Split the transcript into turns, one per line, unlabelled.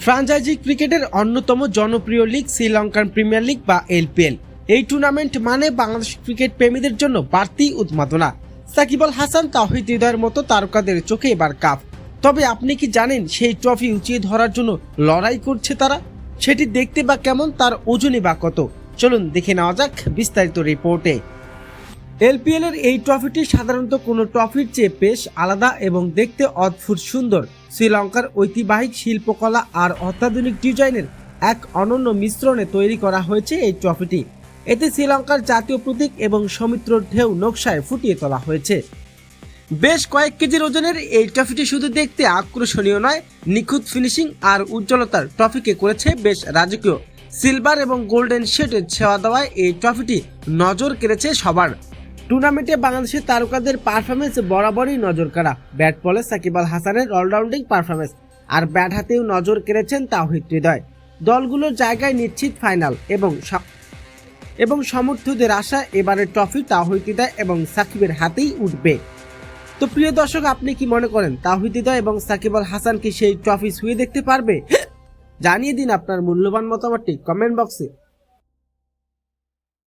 Franchise ক্রিকেটের অন্যতম জনপ্রিয় লিগ শ্রীলঙ্কান প্রিমিয়ার লিগ বা এলপিএল। এই টুর্নামেন্ট মানে বাংলাদেশ ক্রিকেট প্রেমীদের জন্য বাড়তি উন্মাদনা। সাকিব আল হাসান, তাওহিদ হৃদয়ের মতো তারকাদের চোখে এবার কাপ। তবে আপনি কি জানেন সেই ট্রফি উঁচিয়ে ধরার জন্য লড়াই করছে তারা? সেটি দেখতে বা কেমন, তার ওজনই বা কত, চলুন দেখে নেওয়া যাক বিস্তারিত রিপোর্টে। এলপিএল এর এই ট্রফিটি সাধারণত কোনো ট্রফির চেয়ে বেশ আলাদা এবং দেখতে অদ্ভুত সুন্দর। শ্রীলঙ্কার ঐতিহাসিক শিল্পকলা আর অত্যাধুনিক ডিজাইনের এক অনন্য মিশ্রণে তৈরি করা হয়েছে এই ট্রফিটি। এতে শ্রীলঙ্কার জাতীয় প্রতীক এবং সৌমিত্র ঢেউ নকশায় ফুটিয়ে তোলা হয়েছে। বেশ কয়েক কেজির ওজনের এই ট্রফিটি শুধু দেখতে আকর্ষণীয় নয়, নিখুঁত ফিনিশিং আর উজ্জ্বলতার ট্রফিকে করেছে বেশ রাজকীয়। সিলভার এবং গোল্ডেন শেডের ছেওয়া দেওয়ায় এই ট্রফিটি নজর কেড়েছে সবার। টুর্নামেন্টে বাংলাদেশের তারকাদের পারফরমেন্স বরাবরই নজর কাড়া। ব্যাট বলে সাকিব আল হাসানের অলরাউন্ডিং পারফরমেন্স আর ব্যাট হাতেও নজর কেড়েছেন তাওহিদ হৃদয়। দলগুলোর জায়গায় নিশ্চিত ফাইনাল এবং সমর্থকদের আশা এবারের ট্রফি তাওহিদ হৃদয় এবং সাকিবের হাতেই উঠবে। তো প্রিয় দর্শক, আপনি কি মনে করেন তাওহিদ হৃদয় এবং সাকিব আল হাসান কি সেই ট্রফি ছুঁয়ে দেখতে পারবে? জানিয়ে দিন আপনার মূল্যবান মতামতটি কমেন্ট বক্সে।